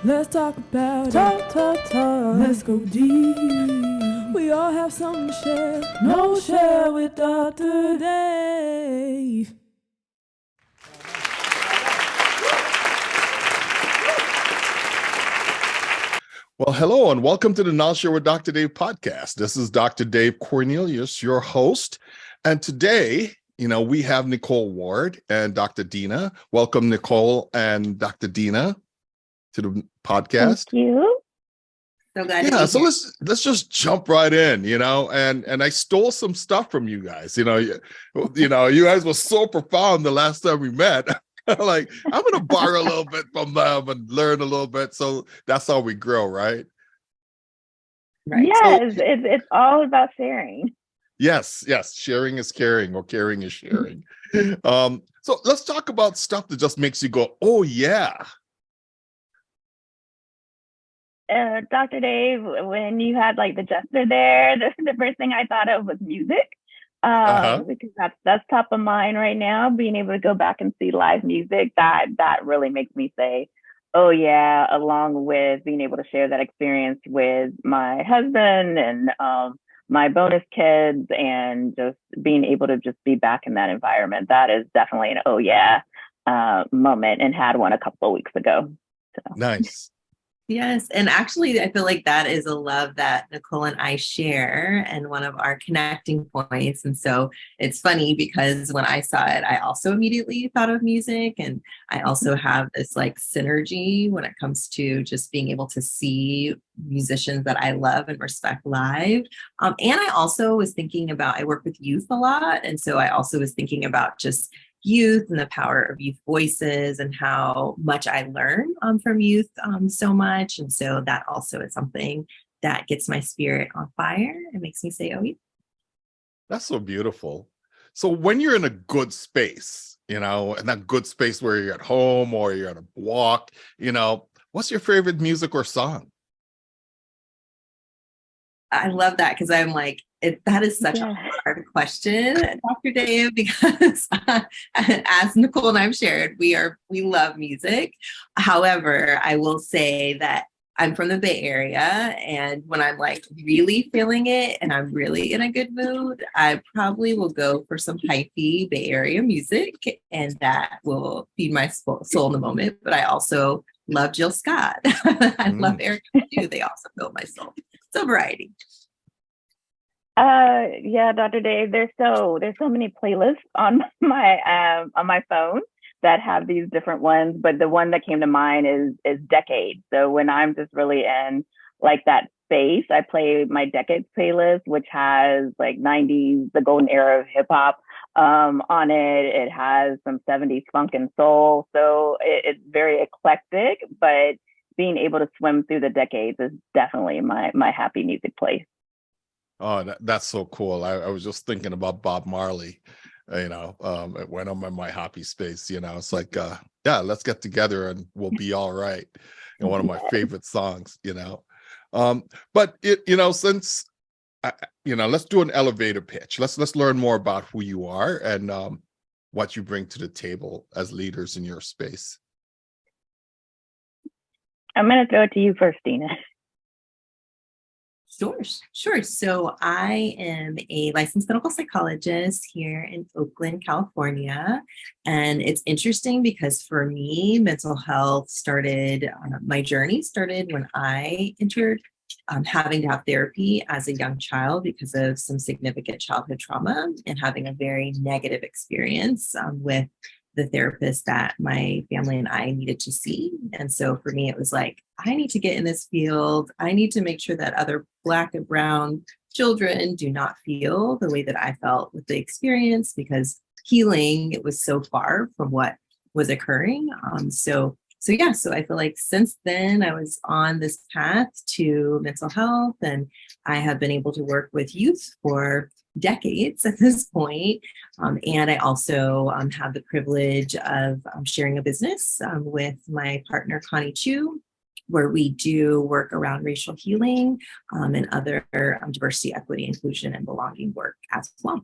Let's talk about it. Let's go deep. We all have something to share. KnolShare with Dr. Dave. Well, hello and welcome to the KnolShare with Dr. Dave podcast. This is Dr. Dave Cornelius, your host. And today, we have Nicole Ward and Dr. Dena. Welcome, Nicole and Dr. Dena, to the podcast. Thank you. So glad Yeah, to be so here. let's just jump right in, and I stole some stuff from you guys. You guys were so profound the last time we met. Like, I'm gonna borrow a little bit from them and learn a little bit. So that's how we grow, right? Right. Yes, it's all about sharing. Yes, sharing is caring, or caring is sharing. So let's talk about stuff that just makes you go, oh yeah. Dr. Dave, when you had like the jester there, the first thing I thought of was music. Because that's top of mind right now. Being able to go back and see live music, that really makes me say, oh yeah, along with being able to share that experience with my husband and my bonus kids, and just being able to just be back in that environment. That is definitely an oh yeah moment, and had one a couple of weeks ago. So. Nice. Yes. And actually, I feel like that is a love that Nicole and I share, and one of our connecting points. And so it's funny because when I saw it, I also immediately thought of music. And I also have this like synergy when it comes to just being able to see musicians that I love and respect live. And I also was thinking about, I work with youth a lot. And so I also was thinking about just youth and the power of youth voices, and how much I learn from youth so much. And so that also is something that gets my spirit on fire. It makes me say, oh, yeah. That's so beautiful. So when you're in a good space, in that good space where you're at home or you're on a walk, what's your favorite music or song? I love that, because I'm like, that is such a hard question, Dr. Dave, because as Nicole and I've shared, we love music. However, I will say that I'm from the Bay Area, and when I'm like really feeling it and I'm really in a good mood, I probably will go for some hypey Bay Area music, and that will feed my soul in the moment. But I also love Jill Scott. I love Eric too. They also fill my soul. It's a variety. Yeah, Dr. Dave, there's so many playlists on my phone that have these different ones, but the one that came to mind is Decades. So when I'm just really in like that space, I play my Decades playlist, which has like 90s, the golden era of hip hop on it. It has some 70s funk and soul. So it's very eclectic, but being able to swim through the decades is definitely my happy music place. Oh, that's so cool. I was just thinking about Bob Marley, when I'm in my happy space, it's like, let's get together and we'll be all right. And one of my favorite songs, but since, let's do an elevator pitch. Let's learn more about who you are and what you bring to the table as leaders in your space. I'm going to throw it to you first, Dena. Sure. So I am a licensed clinical psychologist here in Oakland, California. And it's interesting because for me, mental health my journey started when I entered having to have therapy as a young child because of some significant childhood trauma, and having a very negative experience with the therapist that my family and I needed to see. And so for me, it was like, I need to get in this field. I need to make sure that other Black and Brown children do not feel the way that I felt with the experience, because healing, it was so far from what was occurring. So I feel like since then I was on this path to mental health, and I have been able to work with youth for decades at this point. And I also have the privilege of sharing a business with my partner, Connie Chu, where we do work around racial healing and other diversity, equity, inclusion, and belonging work as well.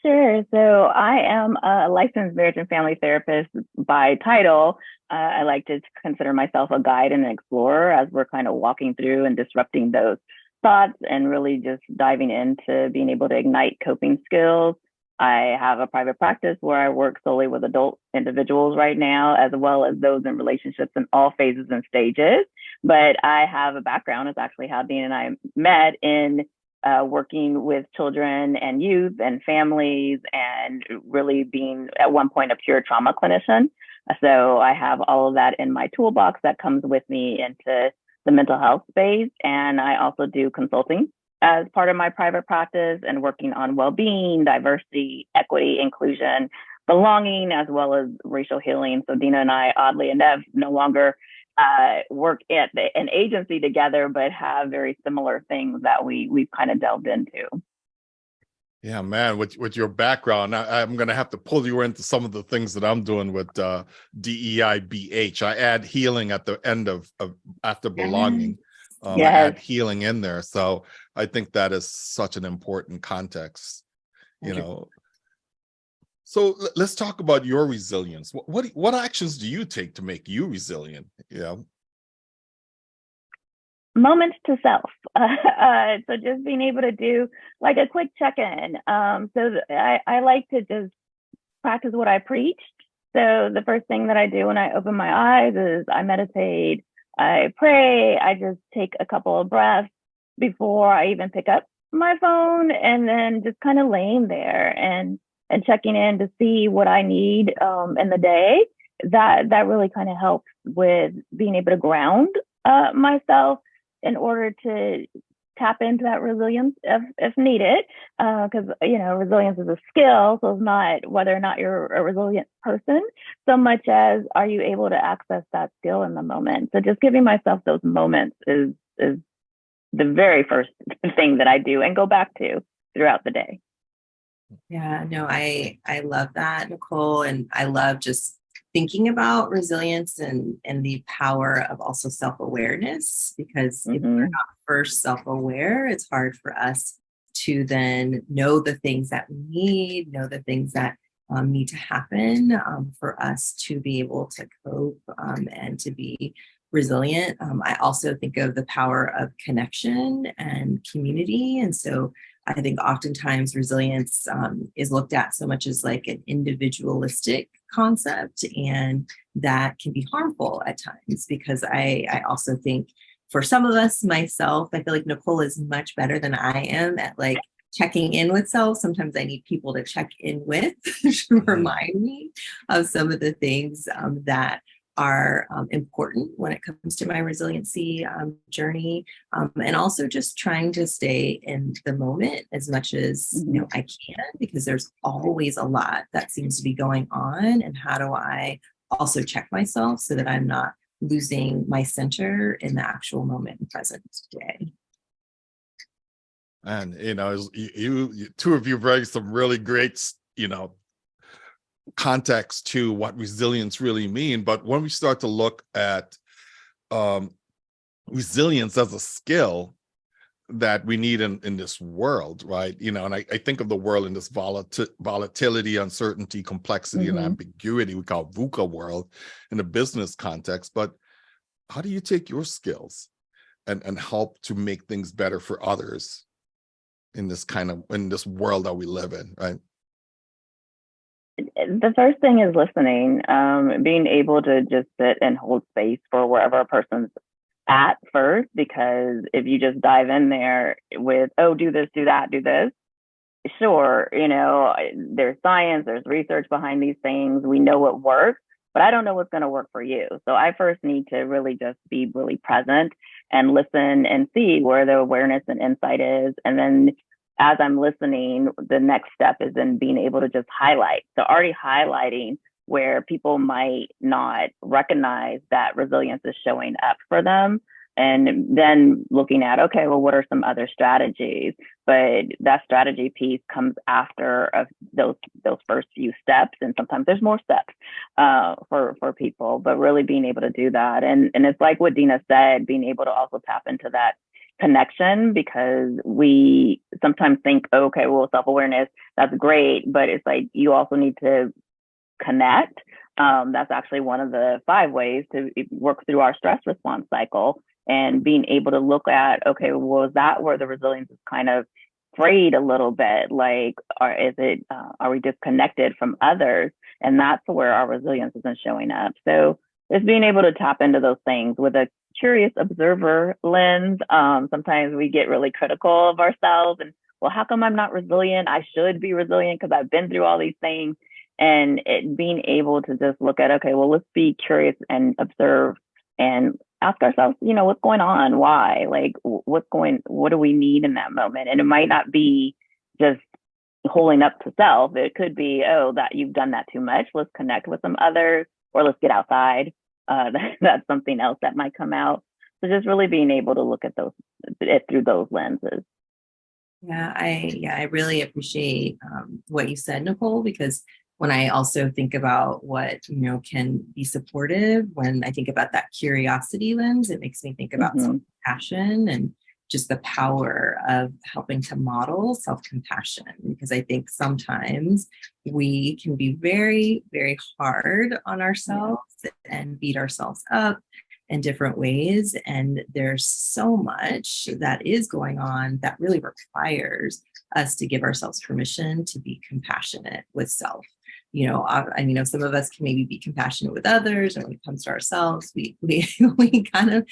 Sure. So I am a licensed marriage and family therapist by title. I like to consider myself a guide and an explorer as we're kind of walking through and disrupting those thoughts and really just diving into being able to ignite coping skills. I have a private practice where I work solely with adult individuals right now, as well as those in relationships in all phases and stages. But I have a background, is actually how Dean and I met in working with children and youth and families, and really being at one point a pure trauma clinician. So I have all of that in my toolbox that comes with me into the mental health space. And I also do consulting as part of my private practice and working on well-being, diversity, equity, inclusion, belonging, as well as racial healing. So Dena and I, oddly enough, no longer work at an agency together, but have very similar things that we've kind of delved into. Yeah, man, with your background, I'm going to have to pull you into some of the things that I'm doing with DEIBH. I add healing at the end of after belonging. I add healing in there. So I think that is such an important context, you know. So let's talk about your resilience. What actions do you take to make you resilient? Moments to self. So just being able to do like a quick check-in. I like to just practice what I preach. So the first thing that I do when I open my eyes is I meditate, I pray, I just take a couple of breaths before I even pick up my phone, and then just kind of laying there and checking in to see what I need in the day. That really kind of helps with being able to ground myself in order to tap into that resilience if needed. Because, resilience is a skill. So it's not whether or not you're a resilient person, so much as are you able to access that skill in the moment. So just giving myself those moments is the very first thing that I do and go back to throughout the day. Yeah, no, I love that, Nicole. And I love just thinking about resilience and the power of also self-awareness, because if we're not first self-aware, it's hard for us to then know the things that we need, know the things that need to happen for us to be able to cope and to be resilient. I also think of the power of connection and community. And so I think oftentimes resilience is looked at so much as like an individualistic concept, and that can be harmful at times, because I also think for some of us, myself, I feel like Nicole is much better than I am at like checking in with self. Sometimes I need people to check in with to remind me of some of the things that are important when it comes to my resiliency journey, and also just trying to stay in the moment as much as I can, because there's always a lot that seems to be going on. And how do I also check myself so that I'm not losing my center in the actual moment and present today? And you two of you bring some really great context to what resilience really mean. But when we start to look at resilience as a skill that we need in this world, right? And I think of the world in this volatility, uncertainty, complexity, and ambiguity we call VUCA world in a business context. But how do you take your skills and help to make things better for others in this world that we live in, right? The first thing is listening, being able to just sit and hold space for wherever a person's at first, because if you just dive in there with, oh, do this, do that, do this, sure, there's science, there's research behind these things, we know what works, but I don't know what's going to work for you. So I first need to really just be really present and listen and see where the awareness and insight is. And then as I'm listening, the next step is then being able to just highlight. So already highlighting where people might not recognize that resilience is showing up for them. And then looking at, okay, well, what are some other strategies? But that strategy piece comes after those first few steps. And sometimes there's more steps for people, but really being able to do that. And it's like what Dena said, being able to also tap into that connection, because we sometimes think, okay, well, self-awareness, that's great, but it's like you also need to connect. That's actually one of the 5 ways to work through our stress response cycle, and being able to look at, okay, well, is that where the resilience is kind of frayed a little bit? Like, or is it, are we disconnected from others? And that's where our resilience isn't showing up. So it's being able to tap into those things with a curious observer lens. Sometimes we get really critical of ourselves and, well, how come I'm not resilient? I should be resilient because I've been through all these things. And it being able to just look at, okay, well, let's be curious and observe and ask ourselves, what's going on? Why? Like, what do we need in that moment? And it might not be just holding up to self. It could be, oh, that you've done that too much. Let's connect with some others, or let's get outside. That's something else that might come out. So just really being able to look at it through those lenses. Yeah, I really appreciate what you said, Nicole, because when I also think about what, can be supportive, when I think about that curiosity lens, it makes me think about self-compassion and just the power of helping to model self-compassion, because I think sometimes we can be very, very hard on ourselves and beat ourselves up in different ways. And there's so much that is going on that really requires us to give ourselves permission to be compassionate with self. Some of us can maybe be compassionate with others, and when it comes to ourselves, we kind of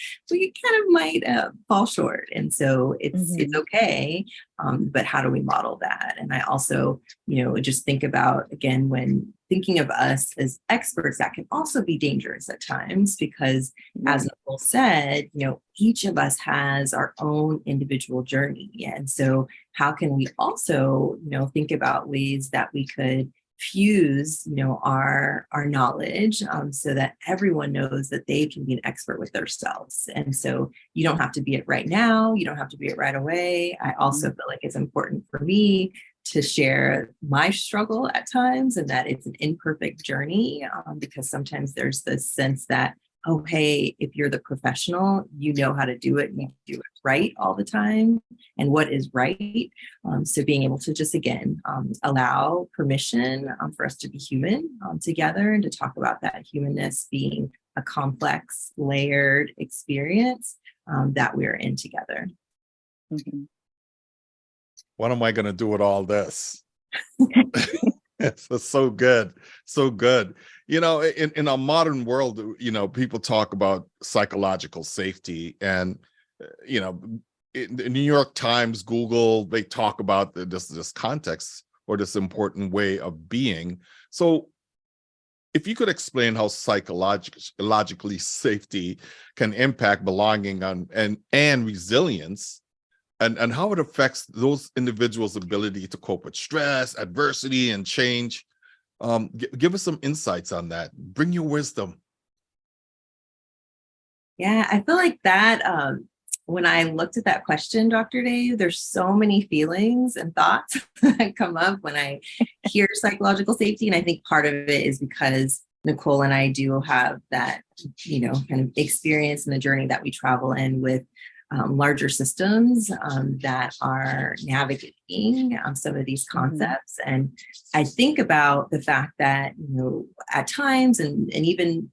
might fall short. And so it's okay. But how do we model that? And I also, just think about, again, when thinking of us as experts, that can also be dangerous at times, because as Nicole said, each of us has our own individual journey. And so how can we also, think about ways that we could fuse, our knowledge, so that everyone knows that they can be an expert with themselves. And so you don't have to be it right now. You don't have to be it right away. I also feel like it's important for me to share my struggle at times, and that it's an imperfect journey, because sometimes there's this sense that, oh, hey, if you're the professional, you know how to do it, and you do it right all the time, and what is right. So being able to just, again, allow permission for us to be human together, and to talk about that humanness being a complex, layered experience that we're in together. What am I going to do with all this? It's so good. So good. In our modern world, people talk about psychological safety, and, in the New York Times, Google, they talk about this context, or this important way of being. So if you could explain how psychologically safety can impact belonging and resilience, and how it affects those individuals' ability to cope with stress, adversity, and change. Give us some insights on that. Bring your wisdom. Yeah, I feel like that when I looked at that question, Dr. Dave, there's so many feelings and thoughts that come up when I hear psychological safety. And I think part of it is because Nicole and I do have that, kind of experience in the journey that we travel in with larger systems that are navigating some of these concepts. And I think about the fact that, at times, and even,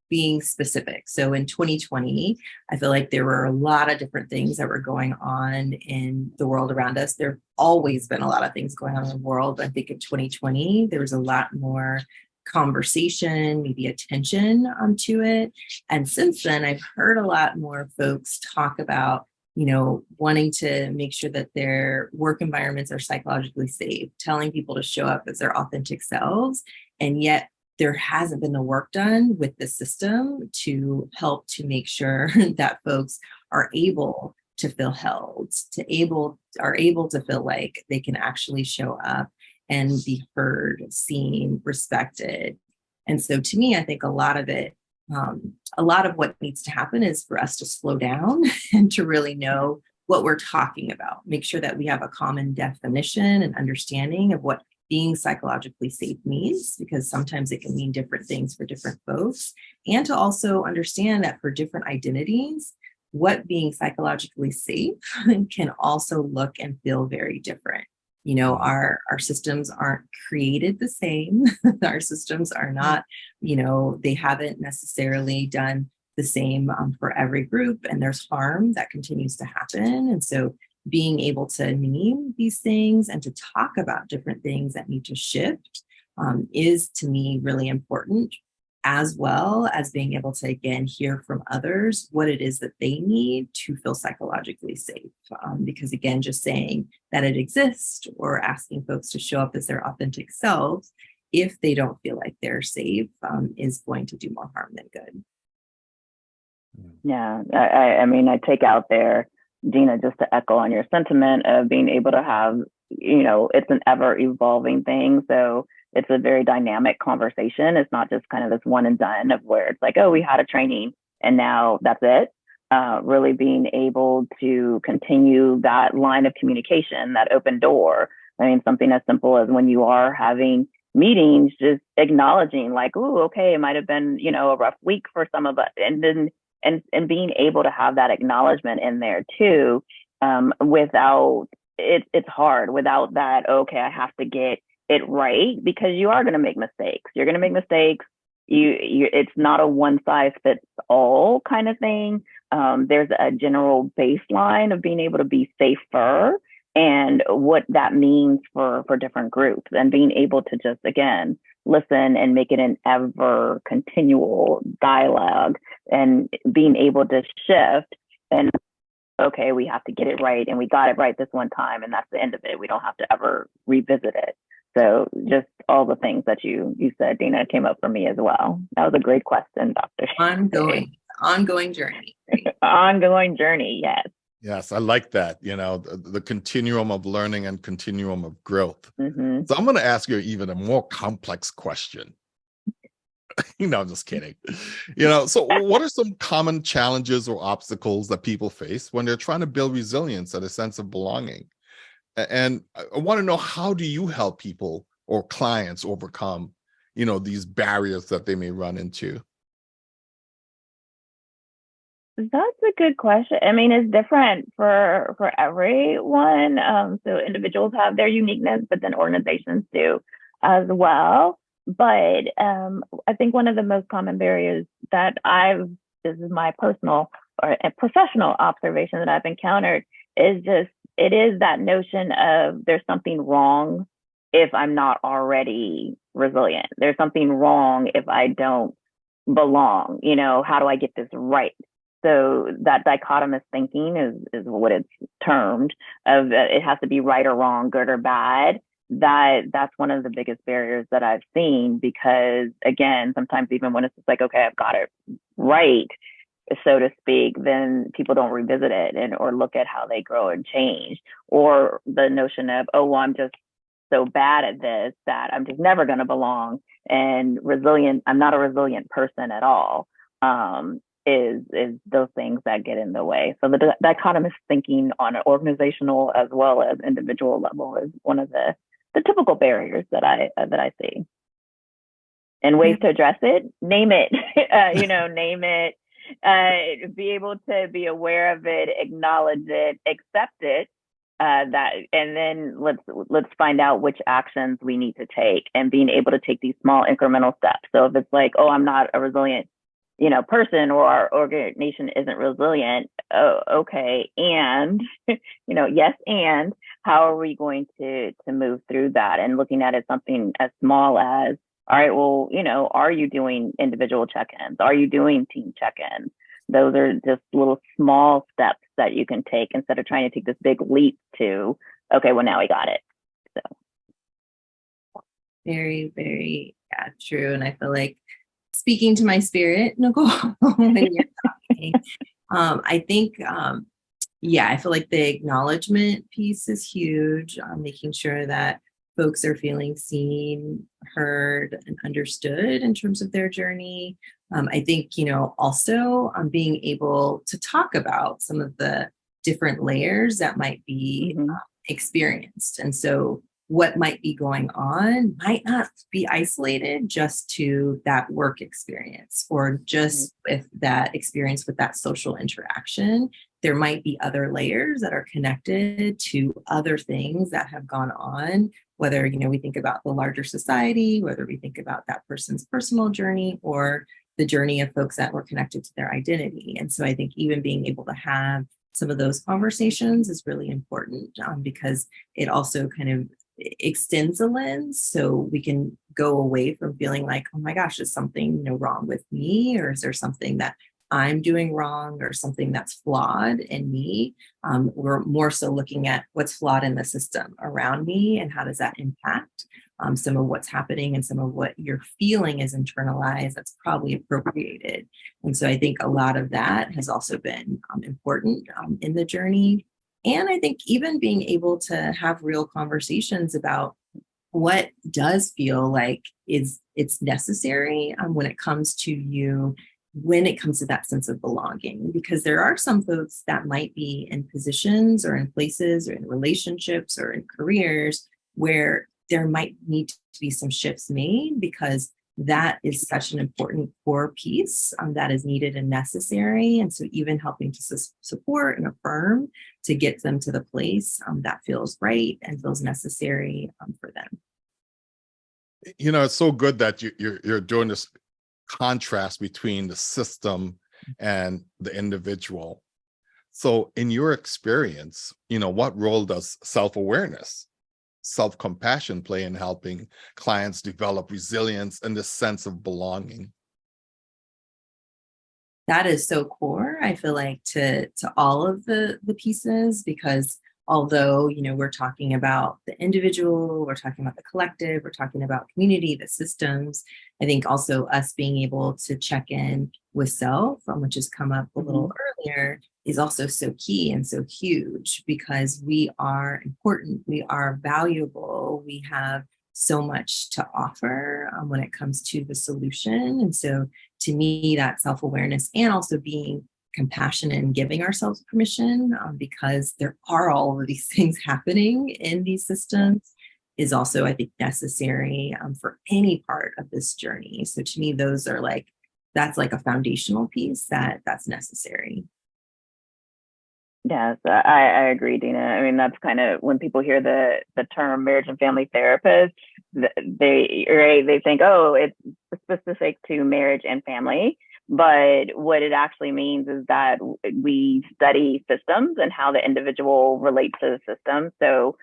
being specific. So in 2020, I feel like there were a lot of different things that were going on in the world around us. There've always been a lot of things going on in the world. I think in 2020, there was a lot more conversation, maybe attention to it. And since then, I've heard a lot more folks talk about, wanting to make sure that their work environments are psychologically safe, telling people to show up as their authentic selves. And yet there hasn't been the work done with the system to help to make sure that folks are able to feel held, are able to feel like they can actually show up and be heard, seen, respected. And so to me, I think a lot of what needs to happen is for us to slow down and to really know what we're talking about. Make sure that we have a common definition and understanding of what being psychologically safe means, because sometimes it can mean different things for different folks. And to also understand that for different identities, what being psychologically safe can also look and feel very different. You know, our systems aren't created the same. Our systems are not, you know, they haven't necessarily done the same for every group, and there's harm that continues to happen. And so being able to name these things and to talk about different things that need to shift is, to me, really important, as well as being able to, again, hear from others what it is that they need to feel psychologically safe. Because again, just saying that it exists or asking folks to show up as their authentic selves, if they don't feel like they're safe, is going to do more harm than good. Yeah, I mean, I take out there, Dena, just to echo on your sentiment of being able to have, you know, it's an ever evolving thing. So it's a very dynamic conversation. It's not just kind of this one and done of where it's like, oh, we had a training and now that's it. Really being able to continue that line of communication, that open door. I mean, something as simple as when you are having meetings, just acknowledging like, oh, okay, it might have been, you know, a rough week for some of us. And then and being able to have that acknowledgement in there too, without it's hard without that. Okay, I have to get it right, because you are going to make mistakes. You're going to make mistakes. It's not a one size fits all kind of thing. There's a general baseline of being able to be safer and what that means for different groups, and being able to just, again, listen and make it an ever continual dialogue, and being able to shift and, okay, we have to get it right, and we got it right this one time, and that's the end of it. We don't have to ever revisit it. So just all the things that you said, Dena, came up for me as well. That was a great question, Dr. Ongoing journey. Ongoing journey, yes. Yes, I like that. You know, the continuum of learning and continuum of growth. Mm-hmm. So I'm going to ask you even a more complex question. No, I'm just kidding. You know, so what are some common challenges or obstacles that people face when they're trying to build resilience and a sense of belonging? And I want to know, how do you help people or clients overcome, you know, these barriers that they may run into? That's a good question. I mean, it's different for everyone. So individuals have their uniqueness, but then organizations do as well. But I think one of the most common barriers that this is my personal or professional observation that I've encountered, is just, it is that notion of there's something wrong if I'm not already resilient. There's something wrong if I don't belong. You know, how do I get this right? So that dichotomous thinking is what it's termed, of it has to be right or wrong, good or bad. That's one of the biggest barriers that I've seen, because again, sometimes even when it's just like, okay, I've got it right, so to speak, then people don't revisit it or look at how they grow and change, or the notion of, oh, well, I'm just so bad at this that I'm just never going to belong, and resilient, I'm not a resilient person at all. Is those things that get in the way. So the dichotomous thinking on an organizational as well as individual level is one of the typical barriers that I see. And ways to address it, name it, name it, be able to be aware of it, acknowledge it, accept it, and then let's find out which actions we need to take, and being able to take these small incremental steps. So if it's like, oh, I'm not a resilient person, or our organization isn't resilient. Oh, okay. And, yes. And how are we going to move through that? And looking at it something as small as, all right, well, are you doing individual check-ins? Are you doing team check-ins? Those are just little small steps that you can take instead of trying to take this big leap to, okay, well, now we got it. So. Very, very true. And I feel like, speaking to my spirit, Nicole, when you're talking, I think, I feel like the acknowledgement piece is huge. Making sure that folks are feeling seen, heard, and understood in terms of their journey. I think, also being able to talk about some of the different layers that might be experienced. And so what might be going on might not be isolated just to that work experience or just with that experience with that social interaction. There might be other layers that are connected to other things that have gone on, whether, we think about the larger society, whether we think about that person's personal journey or the journey of folks that were connected to their identity. And so I think even being able to have some of those conversations is really important because it also kind of extends a lens, so we can go away from feeling like, oh my gosh, is something wrong with me, or is there something that I'm doing wrong, or something that's flawed in me. We're more so looking at what's flawed in the system around me and how does that impact some of what's happening, and some of what you're feeling is internalized that's probably appropriated. And so I think a lot of that has also been important in the journey. And I think even being able to have real conversations about what does feel like it's necessary when it comes to you, when it comes to that sense of belonging. Because there are some folks that might be in positions or in places or in relationships or in careers where there might need to be some shifts made, because that is such an important core piece that is needed and necessary. And so even helping to support and affirm to get them to the place that feels right and feels necessary for them. It's so good that you're doing this contrast between the system and the individual. So in your experience, what role does self-awareness, self-compassion play in helping clients develop resilience and this sense of belonging? That is so core, I feel like, to all of the pieces, because although, we're talking about the individual, we're talking about the collective, we're talking about community, the systems, I think also us being able to check in with self, which has come up a little earlier, is also so key and so huge, because we are important, we are valuable, we have so much to offer when it comes to the solution. And so to me, that self-awareness and also being compassionate and giving ourselves permission, because there are all of these things happening in these systems, is also, I think, necessary for any part of this journey. So to me, those are that's like a foundational piece that's necessary. Yes, I agree, Dena. I mean, that's kind of when people hear the term marriage and family therapist, they think, oh, it's specific to marriage and family. But what it actually means is that we study systems and how the individual relates to the system. So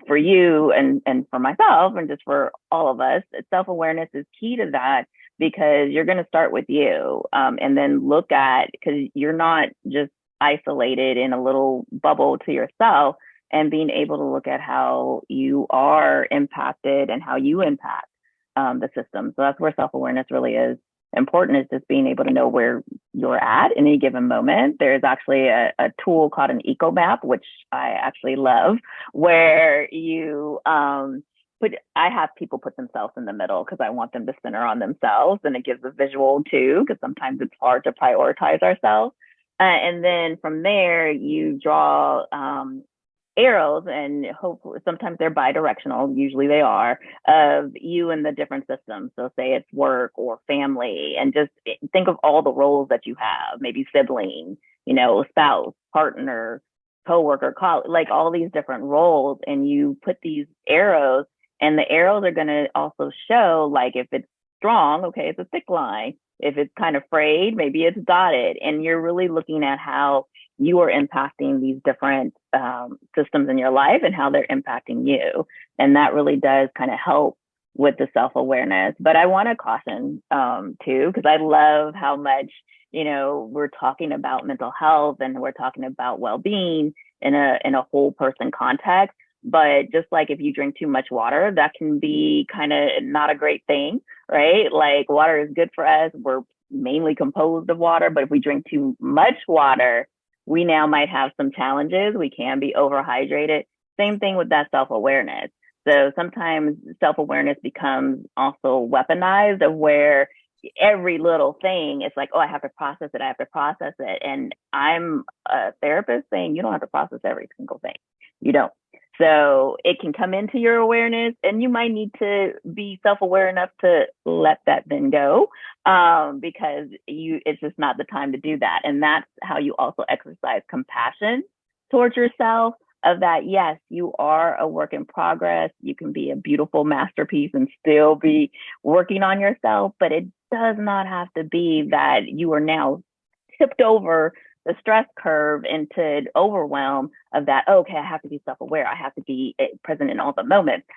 for you and for myself and just for all of us, self-awareness is key to that, because you're going to start with you and then look at, because you're not just isolated in a little bubble to yourself, and being able to look at how you are impacted and how you impact the system. So that's where self-awareness really is important, is just being able to know where you're at in any given moment. There's actually a tool called an eco map, which I actually love, where you I have people put themselves in the middle because I want them to center on themselves, and it gives a visual too, because sometimes it's hard to prioritize ourselves. And then from there, you draw arrows, and hopefully sometimes they're bi-directional, usually they are, of you and the different systems. So say it's work or family, and just think of all the roles that you have, maybe sibling, spouse, partner, coworker, colleague, like all these different roles. And you put these arrows, and the arrows are going to also show, if it's strong, okay, it's a thick line. If it's kind of frayed, maybe it's dotted. And you're really looking at how you are impacting these different systems in your life and how they're impacting you. And that really does kind of help with the self-awareness. But I want to caution too, because I love how much, we're talking about mental health and we're talking about well-being in a whole person context. But just like if you drink too much water, that can be kind of not a great thing, right? Like water is good for us. We're mainly composed of water, but if we drink too much water, we now might have some challenges. We can be overhydrated. Same thing with that self-awareness. So sometimes self-awareness becomes also weaponized, of where every little thing, it's like, oh, I have to process it. I have to process it. And I'm a therapist saying you don't have to process every single thing. You don't. So it can come into your awareness, and you might need to be self-aware enough to let that then go, because it's just not the time to do that. And that's how you also exercise compassion towards yourself, of that, yes, you are a work in progress. You can be a beautiful masterpiece and still be working on yourself, but it does not have to be that you are now tipped over the stress curve into overwhelm of that. Okay, I have to be self-aware. I have to be present in all the moments.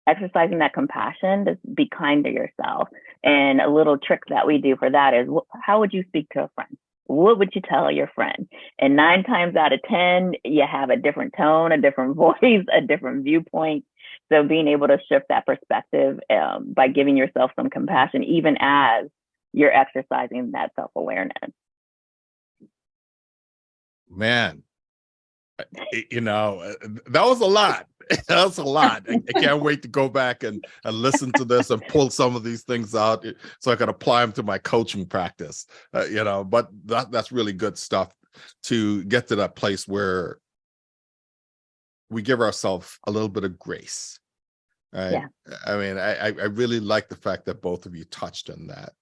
Exercising that compassion, just be kind to yourself. And a little trick that we do for that is, how would you speak to a friend? What would you tell your friend? And 9 times out of 10, you have a different tone, a different voice, a different viewpoint. So being able to shift that perspective by giving yourself some compassion, even as you're exercising that self-awareness. Man, that was a lot. That was a lot. I can't wait to go back and listen to this and pull some of these things out so I can apply them to my coaching practice. But that's really good stuff to get to that place where we give ourselves a little bit of grace. Right? Yeah. I mean, I really like the fact that both of you touched on that.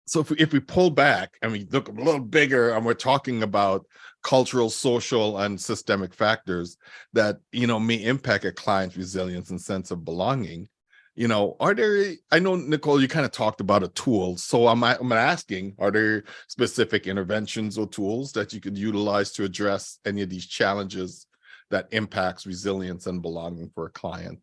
So if we pull back and we look a little bigger, and we're talking about cultural, social, and systemic factors that may impact a client's resilience and sense of belonging, are there? I know, Nicole, you kind of talked about a tool. So I'm asking, are there specific interventions or tools that you could utilize to address any of these challenges that impacts resilience and belonging for a client?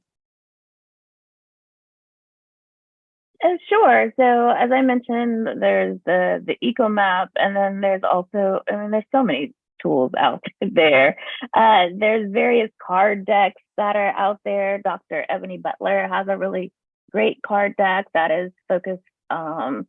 Sure. So as I mentioned, there's the eco map, and then there's also, there's so many tools out there. There's various card decks that are out there. Dr. Ebony Butler has a really great card deck that is focused on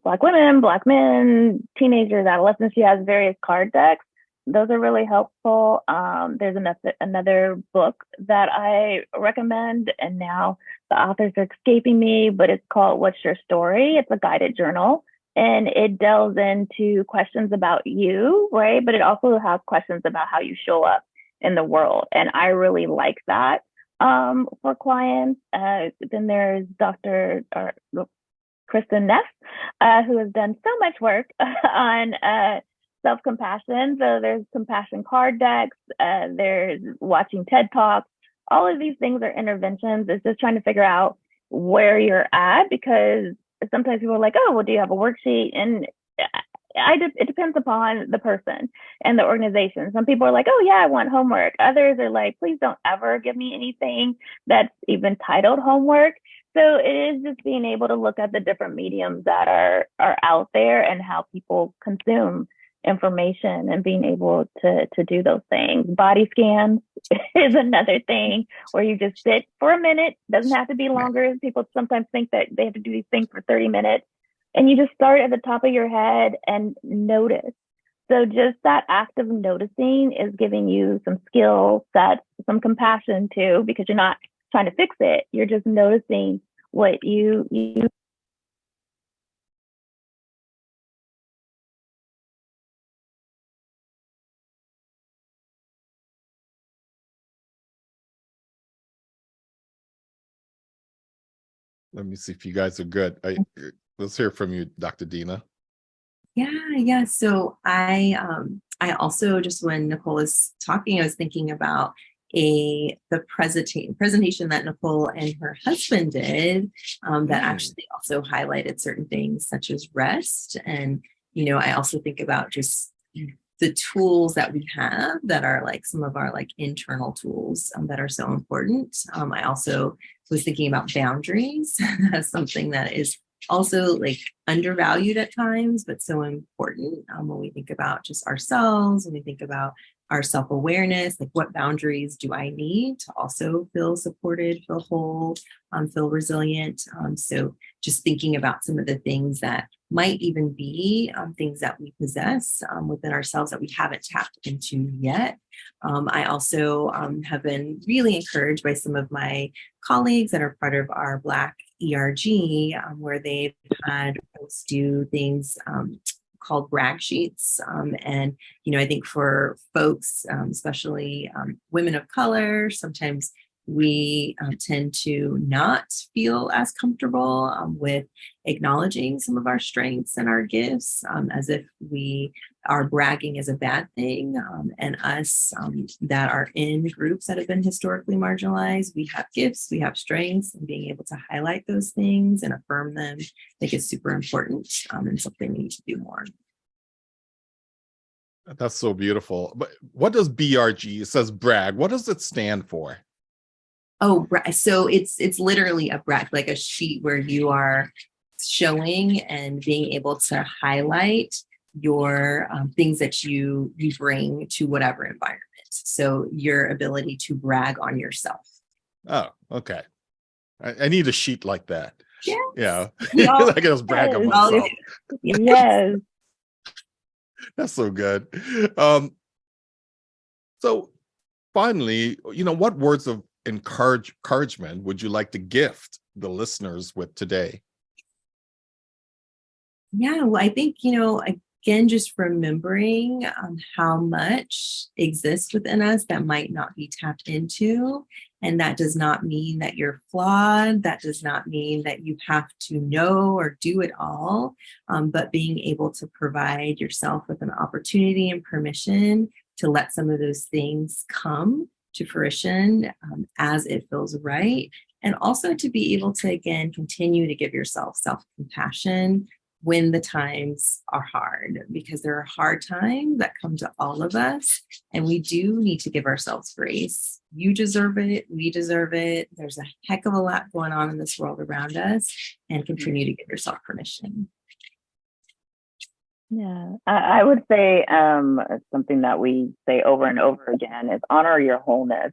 Black women, Black men, teenagers, adolescents. She has various card decks. Those are really helpful. There's another book that I recommend, and now the authors are escaping me, but it's called What's Your Story? It's a guided journal, and it delves into questions about you, right? But it also has questions about how you show up in the world. And I really like that for clients. Then there's Dr. Kristen Neff, who has done so much work on self-compassion. So there's compassion card decks, there's watching TED Talks. All of these things are interventions. It's just trying to figure out where you're at, because sometimes people are like, oh, well, do you have a worksheet? And it depends upon the person and the organization. Some people are like, oh yeah, I want homework. Others are like, please don't ever give me anything that's even titled homework. So it is just being able to look at the different mediums that are out there and how people consume information and being able to do those things. Body scans is another thing where you just sit for a minute. Doesn't have to be longer. People sometimes think that they have to do these things for 30 minutes. And you just start at the top of your head and notice. So just that act of noticing is giving you some skill sets, some compassion too, because you're not trying to fix it. You're just noticing what you Let me see if you guys are good. Let's hear from you, Dr. Dena. Yeah. So I also, just when Nicole was talking, I was thinking about the presentation that Nicole and her husband did that actually also highlighted certain things such as rest. And, I also think about just the tools that we have that are like some of our like internal tools that are so important. I also was thinking about boundaries as something that is also like undervalued at times, but so important when we think about just ourselves, when we think about our self-awareness, like what boundaries do I need to also feel supported, feel whole, feel resilient. So just thinking about some of the things that might even be things that we possess within ourselves that we haven't tapped into yet. I also have been really encouraged by some of my colleagues that are part of our Black ERG, where they've had folks do things called brag sheets. And, I think for folks, especially women of color, sometimes we tend to not feel as comfortable with acknowledging some of our strengths and our gifts, as if we are bragging is a bad thing. And us that are in groups that have been historically marginalized, we have gifts, we have strengths, and being able to highlight those things and affirm them, I think is super important, and something we need to do more. That's so beautiful. But what does BRG? It says brag. What does it stand for? Oh, so it's literally a brag, like a sheet where you are showing and being able to highlight your things that you bring to whatever environment. So your ability to brag on yourself. Oh, okay. I need a sheet like that. Yes. Yeah. I can just brag on myself. Yes. That's so good. So finally, what words of encouragement would you like to gift the listeners with today? Yeah, well, I think, again, just remembering how much exists within us that might not be tapped into. And that does not mean that you're flawed. That does not mean that you have to know or do it all, but being able to provide yourself with an opportunity and permission to let some of those things come to fruition as it feels right. And also to be able to, again, continue to give yourself self-compassion when the times are hard, because there are hard times that come to all of us, and we do need to give ourselves grace. You deserve it. We deserve it. There's a heck of a lot going on in this world around us, and continue to give yourself permission. Yeah, I would say something that we say over and over again is honor your wholeness.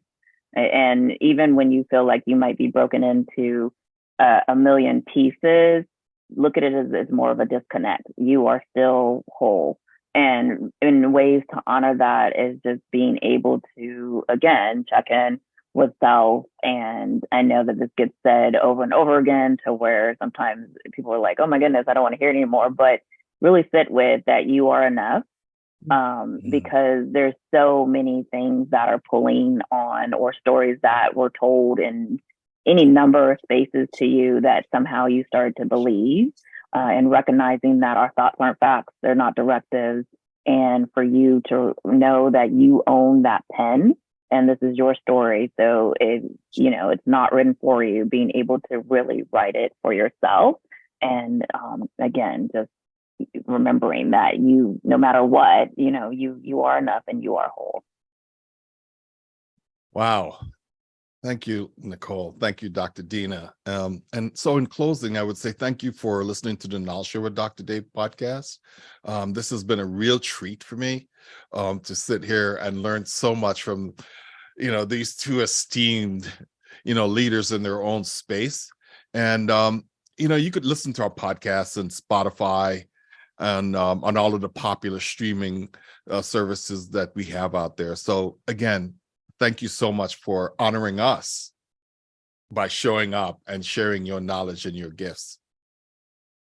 And even when you feel like you might be broken into a million pieces, look at it as more of a disconnect. You are still whole. And in ways to honor that is just being able to, again, check in with self. And I know that this gets said over and over again to where sometimes people are like, oh my goodness, I don't want to hear it anymore. But really sit with that you are enough, because there's so many things that are pulling on, or stories that were told in any number of spaces to you that somehow you started to believe, and recognizing that our thoughts aren't facts, they're not directives. And for you to know that you own that pen and this is your story. So it's not written for you, being able to really write it for yourself. And again, just remembering that you, no matter what, you are enough and you are whole. Wow. Thank you, Nicole. Thank you, Dr. Dena. And so in closing, I would say thank you for listening to the KnolShare with Dr. Dave podcast. This has been a real treat for me to sit here and learn so much from, these two esteemed, leaders in their own space. And, you could listen to our podcasts on Spotify and on all of the popular streaming services that we have out there. So again, thank you so much for honoring us by showing up and sharing your knowledge and your gifts.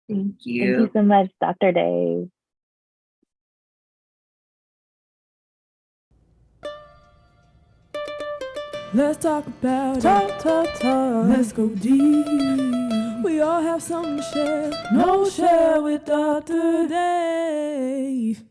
Thank you. Thank you so much, Dr. Dave. Let's talk about talk. Let's go deep. We all have something to share. KnolShare with Dr. Dave.